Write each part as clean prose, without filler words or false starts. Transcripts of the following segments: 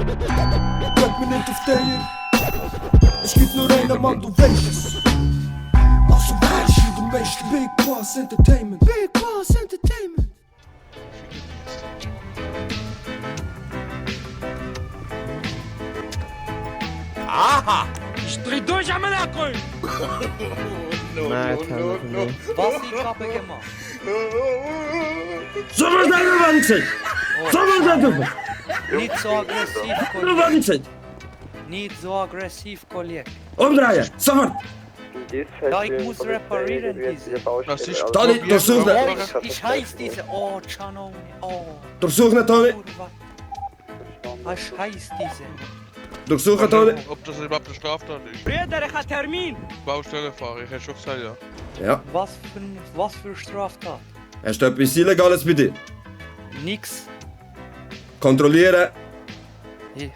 Bleib mir nicht auf der. Es gibt nur einen Mann, du weißt es. Also weißt du, du weißt Big Boss Entertainment. Big Boss Entertainment. Aha! Ich dreh durch am Nacken! No. Was ich habe gemacht? So was deine Wahnsinn! So was deine Nicht so aggressiv, Kollege. Wahnsinn! Nicht so aggressiv, Kollege. Umdrehen! Sofort! Ja, ich muss reparieren diese. Das ist Toni, durchsuch nicht! Oh, ich heiß diese. Oh, Chanoni. Oh, Durchsuch nicht, Toni! Kurva. Ich heiß diese. Durchsuchen, Toni! Ob das überhaupt eine Straftat ist? Bruder, ich hab Termin! Baustellenfahrer, ich hätte schon gesagt, ja. Ja. Was für Straftat? Hast du etwas Illegales bei dir? Nix. Kontrollieren!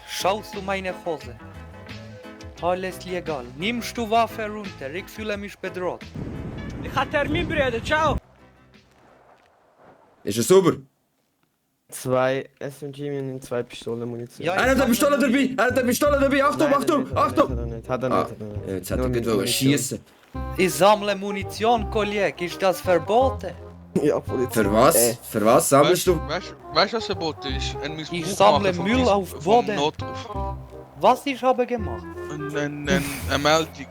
Schaust du meine Hose? Alles legal. Nimmst du Waffe runter? Ich fühle mich bedroht. Ich hab Termin, Bruder, ciao! Ist es sauber? 2 SMG und 2 Pistolenmunition. Ja, Er hat eine Pistole dabei! Er hat eine Pistole dabei! Achtung, Achtung, Achtung! Hat er Ah, nicht. jetzt hat er irgendwo schießen. Ich sammle Munition, Kollege. Ist das verboten? Ja, Polizei. Für was? Für was sammelst du? Weißt du, was verboten ist? Ein Missbrauch Ich sammle machen vom Müll Dis- auf vom Boden. Notruf. Was ich habe gemacht? Eine Meldung.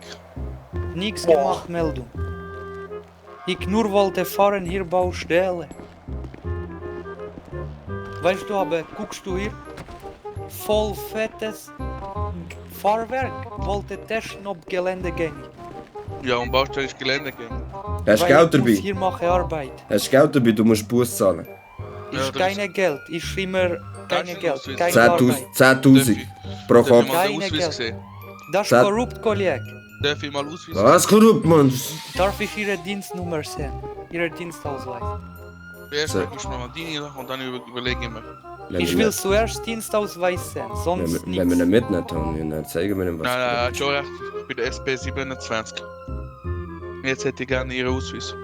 Nichts gemacht, Meldung. Ich nur wollte fahren hier Baustelle. Weißt du, aber guckst du hier? Voll fettes Fahrwerk. Wollte testen, ob Gelände gehen. Ja, und Baustelle ist Gelände gehen. Hast du Weil Geld ich muss dabei? hier mache Arbeit. Hast du Geld dabei? Du musst Buß zahlen. Ja, Ist das keine Geld. Ich immer keine ist Geld. Ausweis. Keine 10.000 Arbeit. 10.000 pro Darf ich Kopf. mal den Keine Ausweis Geld. sehen? Das ist Zehn- korrupt, Kollege. Darf ich mal Ausweis Was korrupt, Mann? Darf ich Ihre Dienstnummer sehen? Ihre Dienstausweis. Erst So. gibst du mir mal deine und dann überlege ich mir. Wenn Ich wir will nicht- zuerst Dienstausweis sehen, sonst wenn wir nichts. ihn mitnehmen, Toni, dann zeigen wir ihm was. Nein, schon recht. Ich bin der SP 27. Jetzt hätte ich gerne Ihren Ausweis.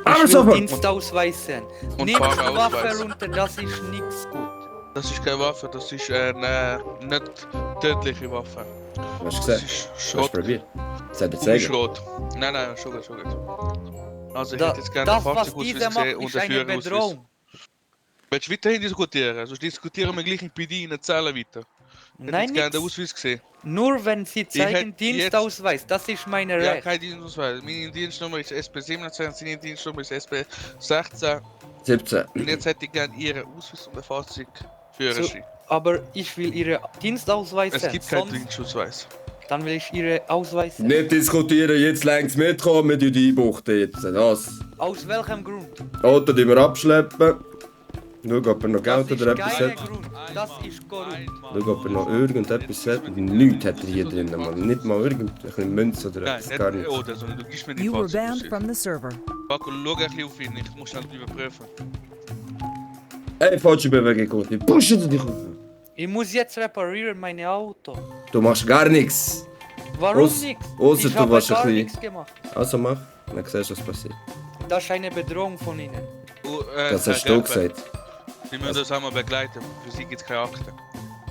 Aber Ich will sofort! Dienstausweis sehen. Und Nimm die Fahrausweis. Waffe runter, das ist nichts gut. Das ist keine Waffe, das ist eine nicht tödliche Waffe. Hast du Das gesehen? ist Hast du Schrott. probiert? Soll ich dir zeigen? Schrott. Nein, schon gut. Also ich Da, hätte jetzt gerne einen das, was Fahrzeugausweis diese macht, gesehen und ist einen eine Führerausweis. Bedrohung. Willst du weiterhin diskutieren? Sonst diskutieren wir gleich bei dir in den Zellen weiter. Ich hätte Nein, jetzt gerne den nichts. Ausweis gesehen. Nur wenn Sie zeigen hätte Dienstausweis, das ist meine Ja, Recht. kein Dienstausweis. Meine Dienstnummer ist SP 27, seine Dienstnummer ist SP 16. 17. Und jetzt hätte ich gerne Ihren Ausweis und den Fahrzeugführerschein. Aber ich will Ihre Dienstausweis Es sehen, gibt keinen sonst, Dienstausweis. dann will ich Ihre Ausweis sehen. Nicht diskutieren, jetzt längst mitkommen, wir tun die einbuchten jetzt. Das. Aus welchem Grund? Auto, die wir abschleppen. Schau, ob er noch Das Geld ist oder etwas kein hat. Grund, das ist korrupt. Schau, ob er noch irgendetwas hat. Nichts hat er hier drin, Mann. Nicht mal irgendeine Münze oder Nein, etwas, gar nicht nichts. oder, sondern du gibst mir die You were banned Fahrzeugausweis. from the server. Paco, schau ein bisschen auf ihn, ich muss schnell überprüfen. Ey, falsche Bewegung, gut. Ich pushe dich auf. Ich muss jetzt reparieren mein Auto. Du machst gar nichts. Warum Aus- nichts? ausser Ich du habe warst ein gar bisschen- nichts gemacht. Also mach, dann siehst du, was passiert. Das ist eine Bedrohung von Ihnen. Das hast du gesagt. Sie müssen das einmal begleiten, für sie gibt es keine Akte.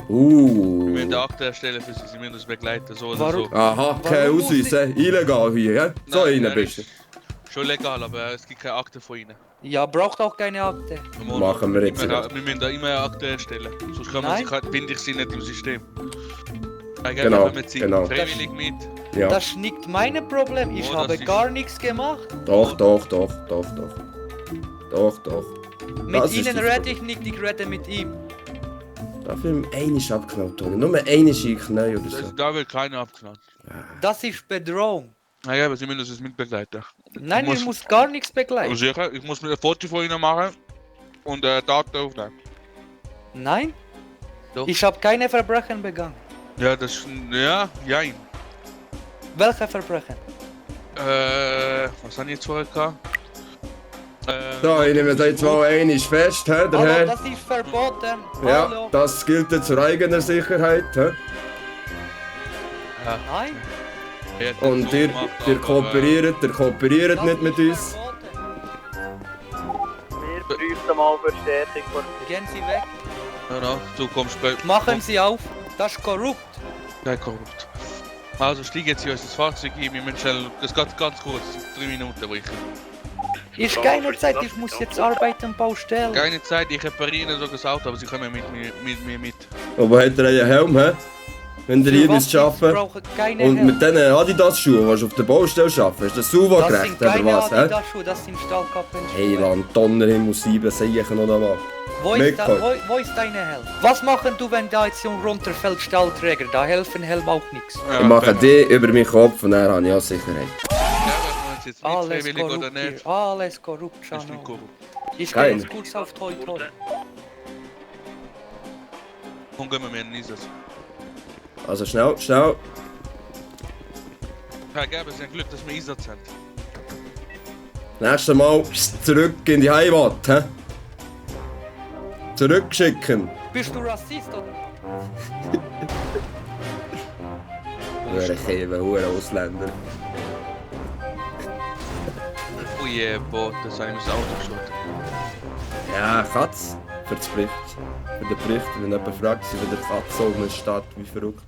Wir müssen eine Akte erstellen für sie, sie müssen das begleiten, so oder Warum? so. Aha, kein Warum muss Ausweis, illegal hier, ja? So Nein, rein er bist du. ist Schon legal, aber es gibt keine Akte von ihnen. Ja, braucht auch keine Akte. Machen wir jetzt Wir nicht. müssen da immer eine Akte erstellen, sonst kann man Nein. sich, finde ich sie nicht im System. Genau, Wir ziehen genau. freiwillig mit. Ja, Das ist nicht mein Problem. Ich Oh, habe das ist- gar nichts gemacht. doch. Mit Das ist Ihnen das rede ich nicht, ich rede mit ihm. Darf ich ihm einmal abknallen, Toni? Nur einmal in die Knie oder so. Da wird keiner abknallt. Das ist Bedrohung. Naja, aber sie müssen es mitbegleiten. Nein, muss- ich muss gar nichts begleiten. Sicher, ich muss mir ein Foto von ihnen machen und Daten aufnehmen. Nein? Doch. Ich habe keine Verbrechen begangen. Ja, das ist. Ja, jein. Welche Verbrechen? Was haben die jetzt vorher gehabt? So, ich nehme da jetzt mal einmal fest, hä, der Hallo, Herr. das ist verboten. Ja, Hallo. das gilt ja zur eigenen Sicherheit, hä? Nein, Er hat Und das so ihr gemacht, kooperiert das nicht mit ist uns. verboten. Wir prüfen mal Verstärkung von Gehen Sie weg. Genau, du kommst bei... Machen Sie auf, das ist korrupt. Kein korrupt. Also steig jetzt in unser Fahrzeug ein, wir müssen schnell... Das geht ganz kurz, 3 Minuten brechen. Ist keine Zeit, ich muss jetzt arbeiten, Baustelle. Keine Zeit, ich repariere sogar das Auto, aber sie kommen mit mir mit. Aber hat er einen Helm, hä? Wenn ihr hier müsst arbeiten brauchen keine und Helm. mit diesen Adidas-Schuhen, die du auf der Baustelle arbeiten, ist das sauber Das gerecht, sind oder keine was, hä? Adidas-Schuhe, das sind Stahlkappenschuhe. Hey, Land, Donnerhimmel, 7 Seichen oder was? Wo ist, Mitgekommen. wo ist deine Helm? Was machen du, wenn da jetzt jemand runterfällt, Stahlträger? Da helfen Helm auch nichts. Ich mache die über meinen Kopf und dann habe ich auch Sicherheit. Ja, wenn es jetzt nicht Alles freiwillig oder korrupt nicht, hier, alles korrupt, ist nicht Chano. korrupt. Ich Geil. gehe jetzt kurz auf Toi Toi. Komm, gehen wir in den Einsatz. Also schnell, schnell. Herr Gerber, Sie haben Glück, dass wir Einsatz haben. Nächstes Mal zurück in die Heimat, hä? Zurückschicken. Bist du Rassist oder? Hure Käfer, hure Ausländer. Oh je, Boot, das habe ich mir das Auto geschaut. Ja, Katz. Für den Bericht. Wenn jemand fragt, sie wieder Katze oben steht, wie verrückt.